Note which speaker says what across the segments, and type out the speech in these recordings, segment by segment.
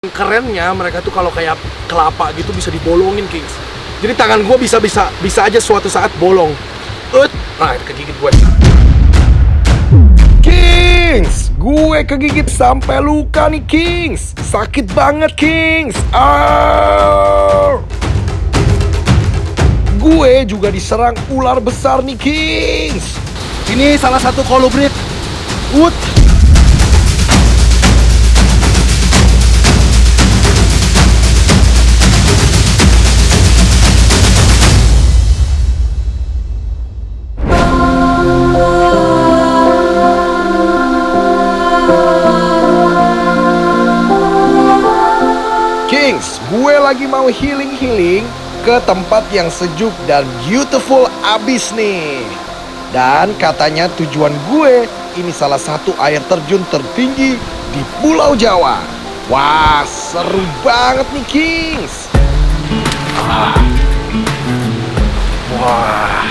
Speaker 1: Kerennya mereka tuh kalau kayak kelapa gitu bisa dibolongin, Kings. Jadi tangan gue bisa aja suatu saat bolong. Nah, kegigit gue.
Speaker 2: Kings, gue kegigit sampai luka nih, Kings. Sakit banget, Kings. Gue juga diserang ular besar nih, Kings.
Speaker 1: Ini salah satu kolubrid.
Speaker 2: Kings, gue lagi mau healing ke tempat yang sejuk dan beautiful abis nih. Dan katanya tujuan gue ini salah satu air terjun tertinggi di Pulau Jawa. Wah, seru banget nih, Kings.
Speaker 1: Wah.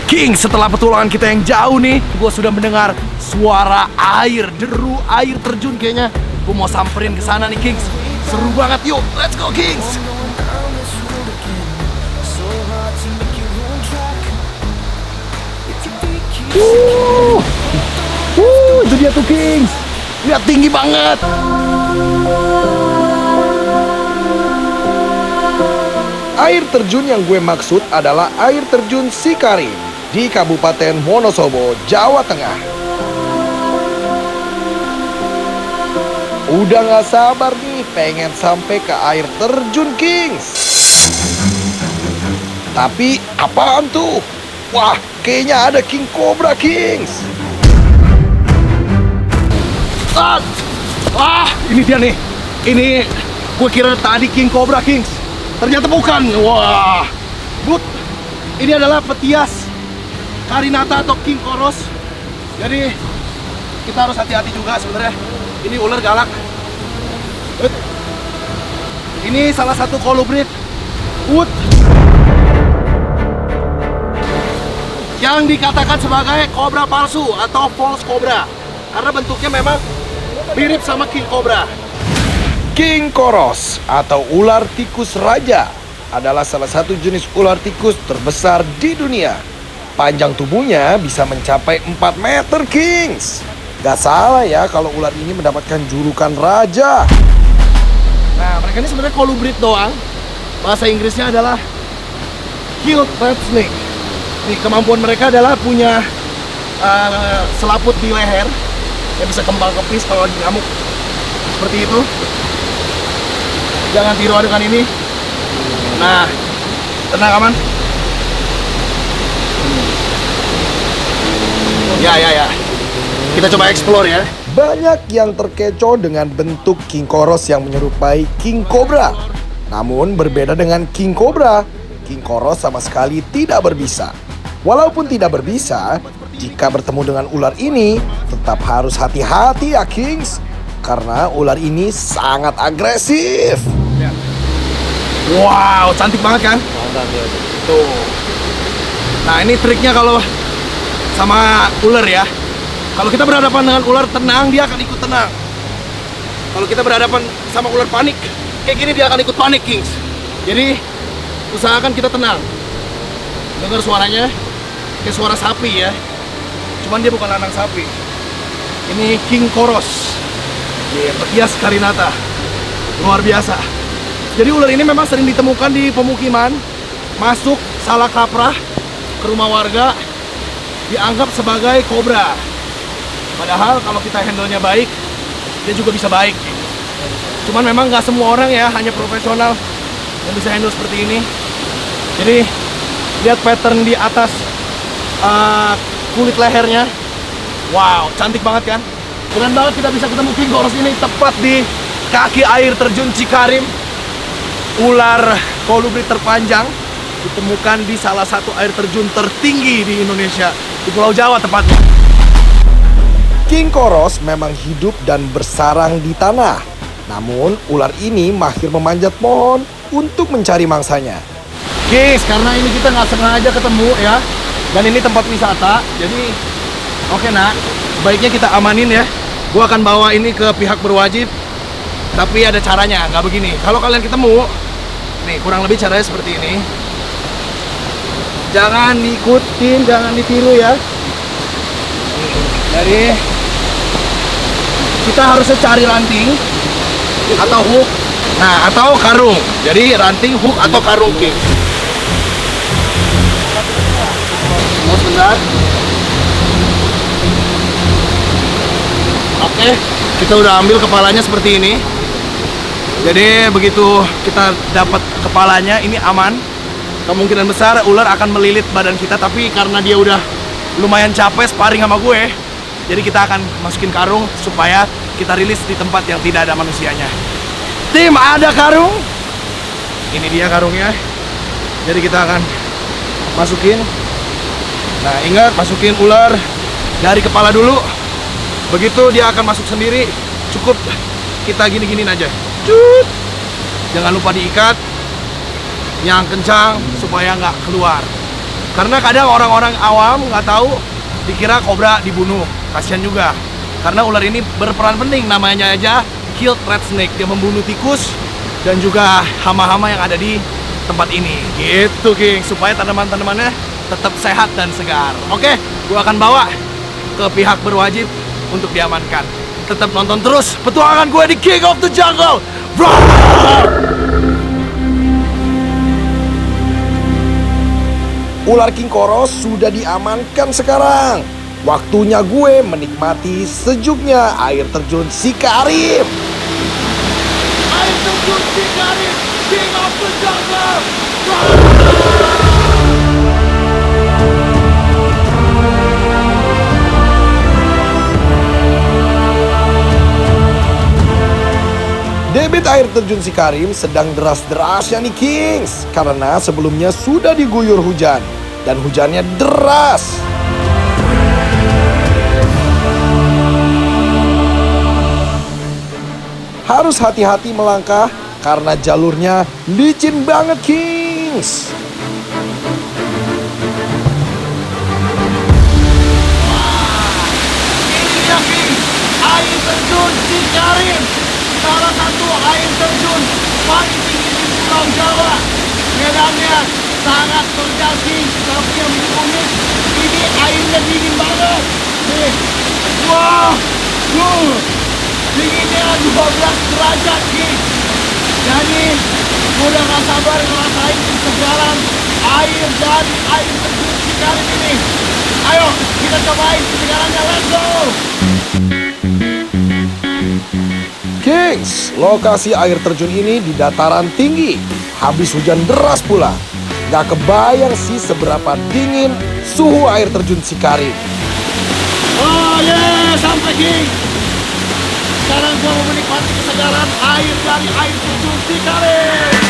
Speaker 1: Kings, setelah petualangan kita yang jauh nih, gue sudah mendengar suara air, deru air terjun kayaknya. Gue mau samperin ke sana nih, Kings. Seru banget, yuk, let's go, Kings.
Speaker 2: Itu dia tuh, Kings.
Speaker 1: Lihat, tinggi banget.
Speaker 2: Air terjun yang gue maksud adalah air terjun Cikarim di Kabupaten Wonosobo, Jawa Tengah. Udah gak sabar nih pengen sampai ke air terjun, Kings. Tapi apaan tuh? Wah, kayaknya ada King Cobra, Kings.
Speaker 1: Ini dia nih. Ini gue kira tadi King Cobra, Kings. Ternyata bukan. Wah. Ini adalah Ptias carinata atau King Koros. Jadi kita harus hati-hati juga sebenarnya. Ini ular galak. Ini salah satu kolubrid yang dikatakan sebagai kobra palsu atau false cobra karena bentuknya memang mirip sama King Cobra.
Speaker 2: King Koros atau ular tikus raja adalah salah satu jenis ular tikus terbesar di dunia. Panjang tubuhnya bisa mencapai 4 meter, Kings. Gak salah ya kalau ular ini mendapatkan julukan raja.
Speaker 1: Nah, mereka ini sebenarnya kolubrid doang. Bahasa Inggrisnya adalah keeled red snake. Nih, kemampuan mereka adalah punya selaput di leher yang bisa kembang kepis kalau lagi ngamuk. Seperti itu. Jangan tiru dengan ini. Nah, tenang, aman. Ya. Kita coba explore ya.
Speaker 2: Banyak yang terkecoh dengan bentuk King Koros yang menyerupai King Cobra. Namun berbeda dengan King Cobra, King Koros sama sekali tidak berbisa. Walaupun tidak berbisa, jika bertemu dengan ular ini, tetap harus hati-hati ya, Kings. Karena ular ini sangat agresif.
Speaker 1: Wow, cantik banget kan? Tuh. Nah, ini triknya kalau sama ular ya. Kalau kita berhadapan dengan ular tenang, dia akan ikut tenang. Kalau kita berhadapan sama ular panik, kayak gini dia akan ikut panik, Kings. Jadi, usahakan kita tenang. Dengar suaranya, kayak suara sapi ya. Cuman dia bukan anak sapi. Ini King Koros. Ptias carinata. Luar biasa. Jadi ular ini memang sering ditemukan di pemukiman, masuk salah kaprah ke rumah warga, dianggap sebagai kobra. Padahal kalau kita handle-nya baik, dia juga bisa baik. Cuman memang nggak semua orang ya, hanya profesional yang bisa handle seperti ini. Jadi lihat pattern di atas kulit lehernya. Wow, cantik banget kan? Keren banget kita bisa ketemu King Koros ini tepat di kaki air terjun Cikarim. Ular kolubrid terpanjang ditemukan di salah satu air terjun tertinggi di Indonesia, di Pulau Jawa tepatnya.
Speaker 2: King Koros memang hidup dan bersarang di tanah. Namun ular ini mahir memanjat pohon untuk mencari mangsanya.
Speaker 1: Guys, karena ini kita nggak sengaja ketemu ya, dan ini tempat wisata, jadi oke nak, sebaiknya kita amanin ya. Gua akan bawa ini ke pihak berwajib Tapi ada caranya, nggak begini. Kalau kalian ketemu, nih kurang lebih caranya seperti ini. Jangan diikutin, jangan ditiru ya. Jadi kita harusnya cari ranting atau hook, nah atau karung. Jadi ranting, hook atau karung, King. Tunggu sebentar. Oke, kita udah ambil kepalanya seperti ini. Jadi begitu kita dapat kepalanya, ini aman. Kemungkinan besar ular akan melilit badan kita, tapi karena dia udah lumayan capek sparring sama gue, jadi kita akan masukin karung supaya kita rilis di tempat yang tidak ada manusianya. Tim, ada karung. Ini dia karungnya. Jadi kita akan masukin. Nah, ingat masukin ular dari kepala dulu. Begitu dia akan masuk sendiri. Cukup kita gini-giniin aja. Cut. Jangan lupa diikat yang kencang supaya nggak keluar. Karena kadang orang-orang awam nggak tahu, dikira kobra dibunuh. Kasian juga. Karena ular ini berperan penting, namanya aja killed rat snake. Dia membunuh tikus dan juga hama-hama yang ada di tempat ini. Gitu, King, supaya tanaman-tanamannya tetap sehat dan segar. Oke, gua akan bawa ke pihak berwajib untuk diamankan. Tetap nonton terus petualangan gue di King of the Jungle. Roar!
Speaker 2: Ular King Koros sudah diamankan sekarang. Waktunya gue menikmati sejuknya air terjun Cicarim.
Speaker 1: Air terjun Cicarim, King of the Jungle.
Speaker 2: Debit air terjun Cicarim sedang deras-derasnya nih Kings, karena sebelumnya sudah diguyur hujan dan hujannya deras. Harus hati-hati melangkah karena jalurnya licin banget Kings.
Speaker 1: Ini dia, King, air terjun Cicarim. Salah satu air terjun paling tinggi di Pulau Jawa. Medannya sangat terjadi, tapi yang bikin unik, ini airnya dingin banget. Nih, wah, dinginnya 12 derajat, King. Jadi, gue udah gak sabar ngerasain kesegaran air dari air terjun Cicarim ini. Ayo, kita cobain kesegarannya, let's go!
Speaker 2: Kings, lokasi air terjun ini di dataran tinggi. Habis hujan deras pula. Gak kebayang sih seberapa dingin suhu air terjun Cicarim.
Speaker 1: Oh yeah, sampai King. Sekarang gua mau menikmati kesegaran air dari air terjun Cicarim.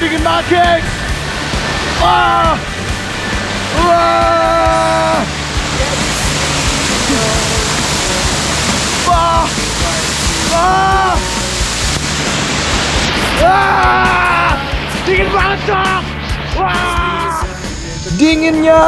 Speaker 1: Dingin banget, King. Wah. Wah. Wah. Wah. Wah. Dingin banget, Cok. Wah.
Speaker 2: Dinginnya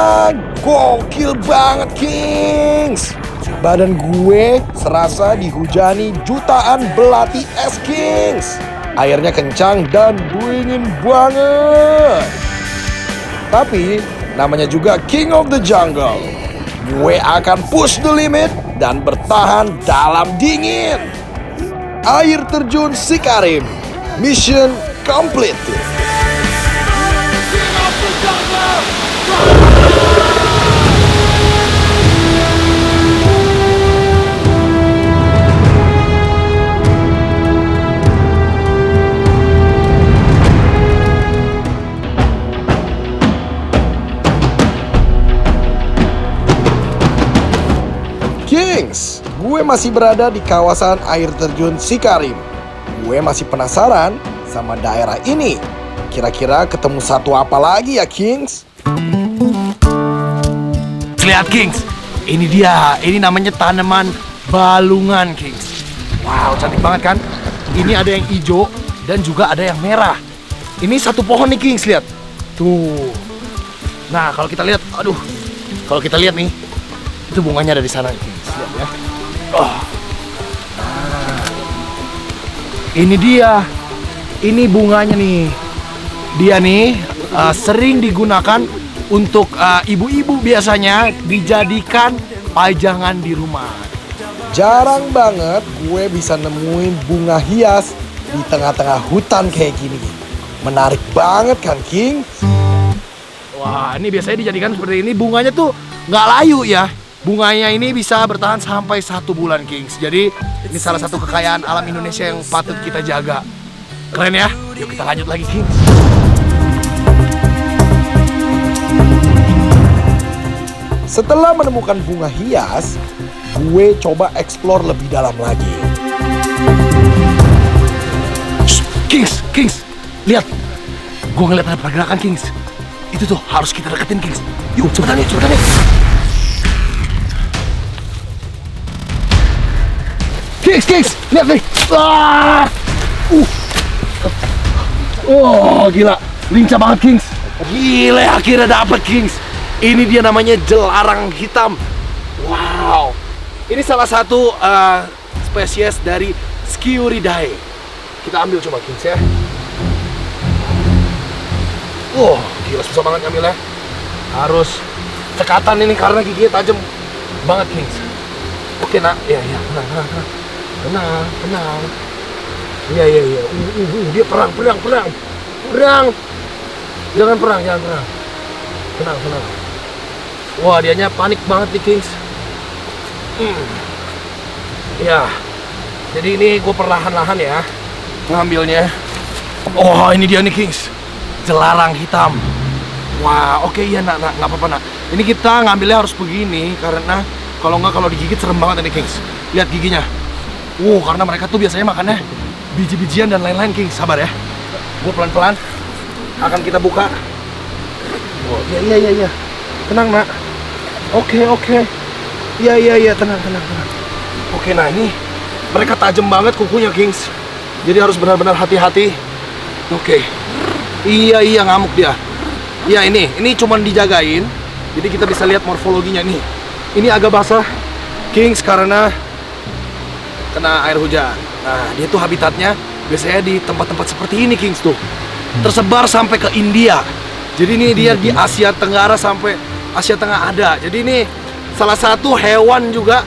Speaker 2: gokil banget Kings. Badan gue serasa dihujani jutaan belati es Kings. Airnya kencang dan dingin banget. Tapi namanya juga King of the Jungle. Gue akan push the limit dan bertahan dalam dingin. Air terjun Cicarim. Mission complete.
Speaker 1: King of the Jungle.
Speaker 2: Kings, gue masih berada di kawasan air terjun Cicarim. Gue masih penasaran sama daerah ini. Kira-kira ketemu satu apa lagi ya, Kings?
Speaker 1: Lihat, Kings, ini dia. Ini namanya tanaman balungan, Kings. Wow, cantik banget kan? Ini ada yang hijau dan juga ada yang merah. Ini satu pohon nih, Kings, lihat. Tuh. Nah, kalau kita lihat, kalau kita lihat nih, itu bunganya ada di sana, Kings. Lihat ya. Ini dia. Ini bunganya nih. Dia nih sering digunakan untuk ibu-ibu biasanya dijadikan pajangan di rumah.
Speaker 2: Jarang banget gue bisa nemuin bunga hias di tengah-tengah hutan kayak gini. Menarik banget kan, King?
Speaker 1: Wah, ini biasanya dijadikan seperti ini. Bunganya tuh nggak layu ya. Bunganya ini bisa bertahan sampai 1 bulan, Kings. Jadi ini salah satu kekayaan alam Indonesia yang patut kita jaga. Keren ya? Yuk kita lanjut lagi, Kings.
Speaker 2: Setelah menemukan bunga hias, gue coba explore lebih dalam lagi.
Speaker 1: Shh, Kings, lihat. Gue ngeliat ada pergerakan, Kings. Itu tuh harus kita deketin, Kings. Yuk, cepetan nih. Kings, lihat nih. Oh, gila. Lincah banget, Kings. Gila, akhirnya dapet, Kings. Ini dia namanya jelarang hitam. Wow. Ini salah satu spesies dari Sciuridae. Kita ambil coba, Kings ya. Gila susah banget ngambilnya. Harus cekatan ini karena giginya tajam banget, Kings. Oke, nak. Ya, tenang. Iya. Dia perang. Jangan perang. Tenang. Wah, dianya panik banget nih, Kings. Ya. Jadi ini gue perlahan-lahan ya ngambilnya. Oh, ini dia nih, Kings. Jelarang hitam. Wah, oke, iya, nak, nggak apa-apa, nak. Ini kita ngambilnya harus begini karena kalau digigit serem banget ini, Kings. Lihat giginya. Karena mereka tuh biasanya makannya biji-bijian dan lain-lain, Kings. Sabar ya. Gue pelan-pelan akan kita buka. Iya. Tenang, nak. Oke. Iya, tenang. Oke, nah ini mereka tajam banget kukunya, Kings. Jadi harus benar-benar hati-hati. Oke. Iya, ngamuk dia. Iya, ini cuman dijagain. Jadi kita bisa lihat morfologinya nih. Ini agak basah, Kings, karena kena air hujan. Nah, dia tuh habitatnya biasanya di tempat-tempat seperti ini, Kings, tuh. Tersebar sampai ke India. Jadi ini dia di Asia Tenggara sampai Asia Tengah ada. Jadi ini salah satu hewan juga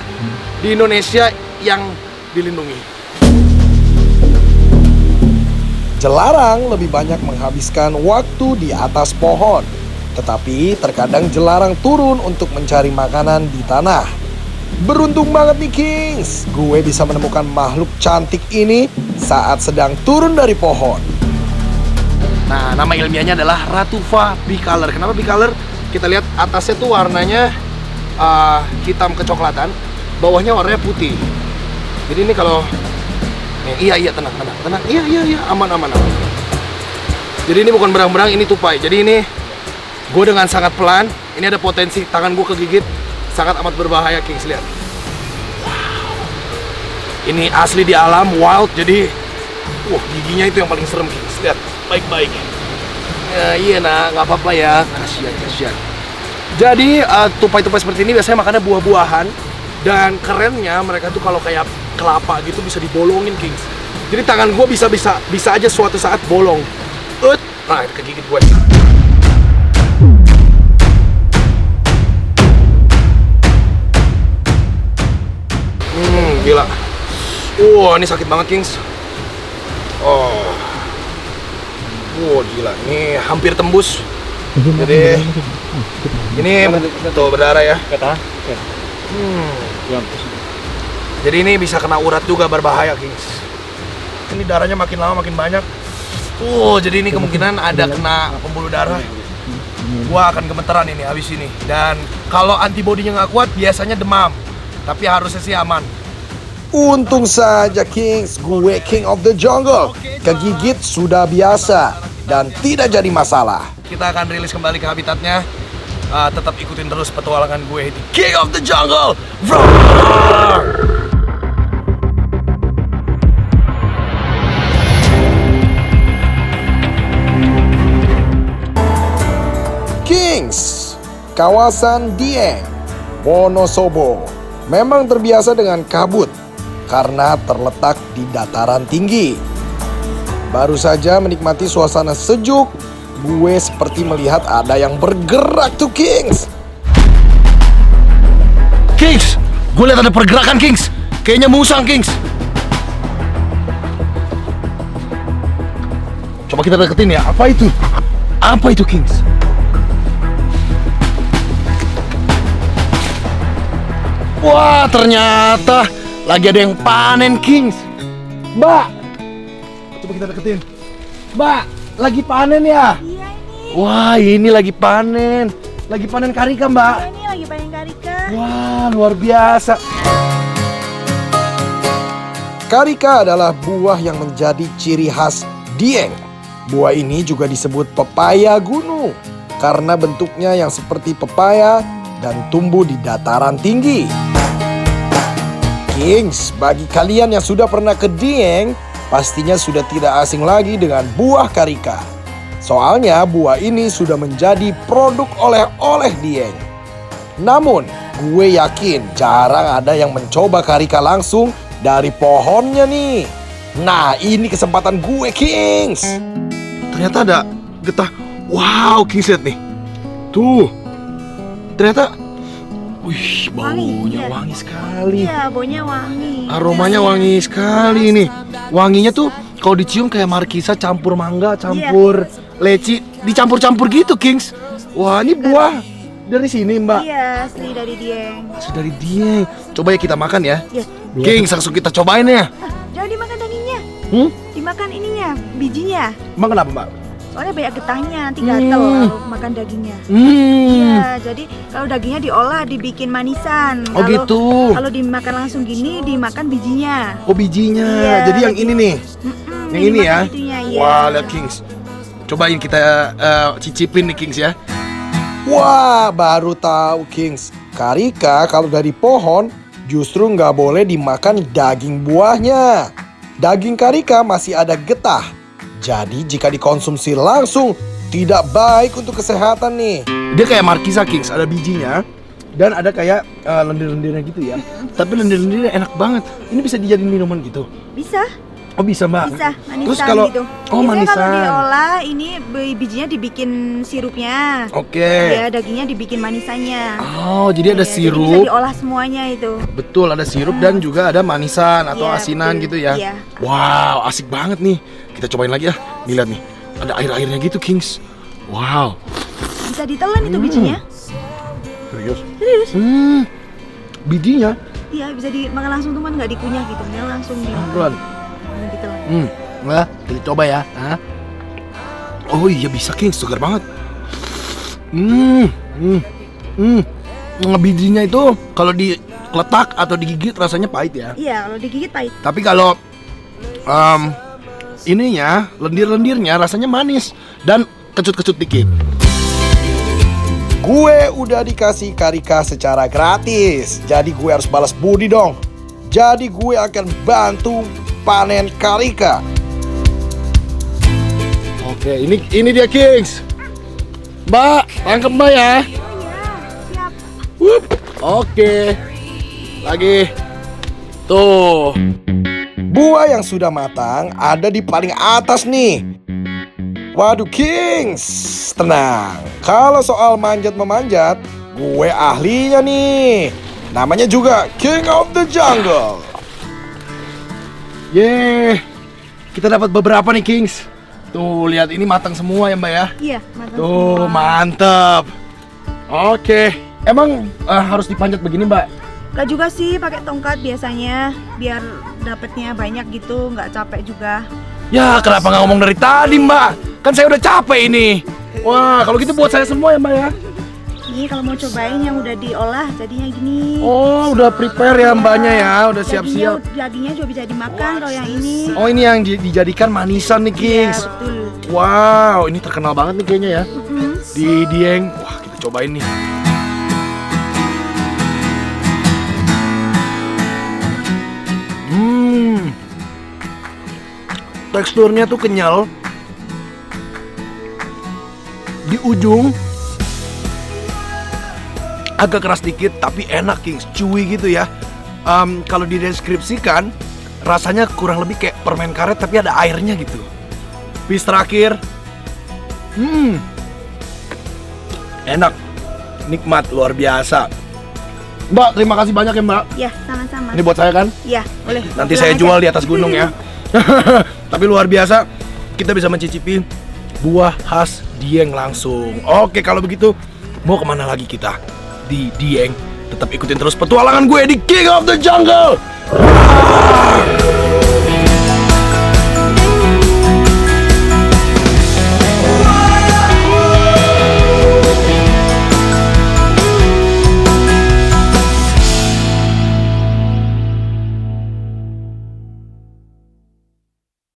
Speaker 1: di Indonesia yang dilindungi.
Speaker 2: Jelarang lebih banyak menghabiskan waktu di atas pohon. Tetapi terkadang jelarang turun untuk mencari makanan di tanah. Beruntung banget nih, Kings. Gue bisa menemukan makhluk cantik ini saat sedang turun dari pohon.
Speaker 1: Nah, nama ilmiahnya adalah Ratufa bicolor. Kenapa bicolor? Kita lihat atasnya tuh warnanya hitam kecoklatan, bawahnya warnanya putih. Jadi ini kalau iya, tenang. Iya, aman. Jadi ini bukan berang-berang, ini tupai. Jadi ini gue dengan sangat pelan. Ini ada potensi tangan gue kegigit. Sangat amat berbahaya, Kings. Lihat. Wow. Ini asli di alam, wild. Jadi giginya itu yang paling serem, Kings. Lihat, baik-baik. Ya, iya, nah, nggak apa-apa ya. Kasihan. Jadi tupai-tupai seperti ini biasanya makannya buah-buahan. Dan kerennya mereka tuh kalau kayak kelapa gitu bisa dibolongin, Kings. Jadi tangan gue bisa aja suatu saat bolong. Nah, kegigit gue. Gila. Ini sakit banget, Kings. Gila. Ini hampir tembus. Jadi ini tuh berdarah ya. Jadi ini bisa kena urat juga, berbahaya, Kings. Ini darahnya makin lama makin banyak. Jadi ini kemungkinan ada kena pembuluh darah. Gua akan gemeteran ini habis ini. Dan kalau antibodinya nggak kuat biasanya demam. Tapi harusnya sih aman.
Speaker 2: Untung saja, Kings, gue King of the Jungle. Kegigit sudah biasa dan tidak jadi masalah.
Speaker 1: Kita akan rilis kembali ke habitatnya. Tetap ikutin terus petualangan gue di King of the Jungle. Roar!
Speaker 2: Kings, kawasan Dieng, Wonosobo memang terbiasa dengan kabut karena terletak di dataran tinggi. Baru saja menikmati suasana sejuk, gue seperti melihat ada yang bergerak tuh, Kings.
Speaker 1: Kings, gue lihat ada pergerakan, Kings. Kayaknya musang, Kings. Coba kita deketin ya. Apa itu? Apa itu, Kings? Wah, ternyata lagi ada yang panen, Kings. Mbak, coba kita deketin. Mbak, lagi panen ya?
Speaker 3: Iya ini.
Speaker 1: Wah, ini lagi panen. Lagi panen karika, Mbak.
Speaker 3: Ini lagi panen karika.
Speaker 1: Wah, luar biasa.
Speaker 2: Karika adalah buah yang menjadi ciri khas Dieng. Buah ini juga disebut pepaya gunung karena bentuknya yang seperti pepaya dan tumbuh di dataran tinggi. Kings, bagi kalian yang sudah pernah ke Dieng, pastinya sudah tidak asing lagi dengan buah karika. Soalnya buah ini sudah menjadi produk oleh-oleh Dieng. Namun, gue yakin jarang ada yang mencoba karika langsung dari pohonnya nih. Nah, ini kesempatan gue, Kings.
Speaker 1: Ternyata ada getah. Wow, Kings, lihat nih. Tuh. Ternyata wih, baunya
Speaker 3: iya.
Speaker 1: wangi sekali.
Speaker 3: Iya, baunya wangi.
Speaker 1: Aromanya wangi sekali nih. Wanginya tuh kalau dicium kayak markisa campur mangga, campur leci, dicampur-campur gitu, Kings. Wah, ini buah dari sini, Mbak.
Speaker 3: Iya, asli dari Dieng.
Speaker 1: Asli dari Dieng. Coba ya kita makan ya.
Speaker 3: Iya.
Speaker 1: Kings, langsung kita cobain ya.
Speaker 3: Jangan dimakan dagingnya. Dimakan ininya, bijinya.
Speaker 1: Emang kenapa, Mbak?
Speaker 3: Soalnya banyak getahnya, nanti gatel kalau makan dagingnya.
Speaker 1: Hmm.
Speaker 3: Iya, jadi kalau dagingnya diolah dibikin manisan.
Speaker 1: Oh, gitu.
Speaker 3: Kalau dimakan langsung gini, dimakan bijinya.
Speaker 1: Oh, bijinya.
Speaker 3: Iya,
Speaker 1: Jadi yang ini nih. Yang ini ya.
Speaker 3: dimakan itunya, iya.
Speaker 1: Wah, lihat, Kings. Cobain kita cicipin nih, Kings ya.
Speaker 2: Wah, baru tahu, Kings. Karika kalau dari pohon justru nggak boleh dimakan daging buahnya. Daging karika masih ada getah. Jadi jika dikonsumsi langsung tidak baik untuk kesehatan nih.
Speaker 1: Dia kayak markisa, Kings, ada bijinya dan ada kayak lendir-lendirnya gitu ya. Tapi lendir-lendirnya enak banget. Ini bisa dijadiin minuman gitu.
Speaker 3: Bisa,
Speaker 1: Oh, bisa, Mbak.
Speaker 3: bisa manisan
Speaker 1: Terus kalau
Speaker 3: gitu.
Speaker 1: oh,
Speaker 3: Biasanya
Speaker 1: manisan.
Speaker 3: kalau diolah ini bijinya dibikin sirupnya.
Speaker 1: Oke.
Speaker 3: Ya, dagingnya dibikin manisannya.
Speaker 1: Oh, jadi ada
Speaker 3: Iya, jadi bisa
Speaker 1: sirup.
Speaker 3: diolah semuanya itu.
Speaker 1: Betul, ada sirup dan juga ada manisan atau
Speaker 3: Iya,
Speaker 1: asinan
Speaker 3: betul.
Speaker 1: gitu ya.
Speaker 3: Iya.
Speaker 1: Wow, asik banget nih. Kita cobain lagi ya. Nih, lihat nih. Ada air-airnya gitu, Kings. Wow.
Speaker 3: Bisa ditelan itu bijinya.
Speaker 1: Serius?
Speaker 3: Serius?
Speaker 1: Bijinya
Speaker 3: Iya, bisa dimakan langsung teman, nggak dikunyah gitu. Ya, langsung
Speaker 1: pelan.
Speaker 3: ditelan.
Speaker 1: Nah, kita coba ya. Hah? Oh iya bisa, Kings, segar banget. Bijinya itu kalau diletak atau digigit rasanya pahit ya.
Speaker 3: Iya, kalau digigit pahit.
Speaker 1: Tapi kalau ininya, lendir-lendirnya rasanya manis dan kecut-kecut dikit.
Speaker 2: Gue udah dikasih karika secara gratis. Jadi gue harus balas budi dong. Jadi gue akan bantu panen karika.
Speaker 1: Oke, ini dia, Kings. Mbak, tangkep Mbak ya.
Speaker 3: Oh iya, siap.
Speaker 1: Wup. Oke. Lagi. Tuh.
Speaker 2: Buah yang sudah matang ada di paling atas nih. Waduh, Kings, tenang. Kalau soal manjat-memanjat, gue ahlinya nih. Namanya juga King of the Jungle.
Speaker 1: Yeay. Kita dapat beberapa nih, Kings. Tuh, lihat ini matang semua ya, Mbak ya.
Speaker 3: Iya, matang
Speaker 1: Tuh,
Speaker 3: semua.
Speaker 1: mantep. Oke. Emang harus dipanjat begini, Mbak?
Speaker 3: Gak juga sih, pakai tongkat biasanya biar dapetnya banyak gitu, nggak capek juga.
Speaker 1: Ya, kenapa nggak ngomong dari tadi, Mbak? Kan saya udah capek ini. Wah, kalau gitu buat saya semua ya, Mbak ya.
Speaker 3: Ini kalau mau cobain yang udah diolah jadinya gini.
Speaker 1: Oh, udah prepare ya Mbaknya ya, udah siap-siap.
Speaker 3: Dagingnya juga bisa dimakan kalau yang ini.
Speaker 1: Oh, ini yang dijadikan manisan nih,
Speaker 3: Iya,
Speaker 1: Kings.
Speaker 3: betul.
Speaker 1: Wow, ini terkenal banget nih kayaknya ya.
Speaker 3: Mm-mm.
Speaker 1: Di Dieng. Wah, kita cobain nih. Teksturnya tuh kenyal. Di ujung agak keras dikit tapi enak, Kings, chewy gitu ya. Kalau dideskripsikan rasanya kurang lebih kayak permen karet tapi ada airnya gitu. piece terakhir. Enak, nikmat, luar biasa. Mbak, terima kasih banyak ya Mbak.
Speaker 3: Ya, sama-sama.
Speaker 1: Ini buat saya kan?
Speaker 3: Ya, boleh.
Speaker 1: Nanti
Speaker 3: Pulang
Speaker 1: saya
Speaker 3: aja.
Speaker 1: jual di atas gunung ya. Tapi luar biasa, kita bisa mencicipi buah khas Dieng langsung. Oke, kalau begitu mau kemana lagi kita di Dieng? Tetap ikutin terus petualangan gue di King of the Jungle.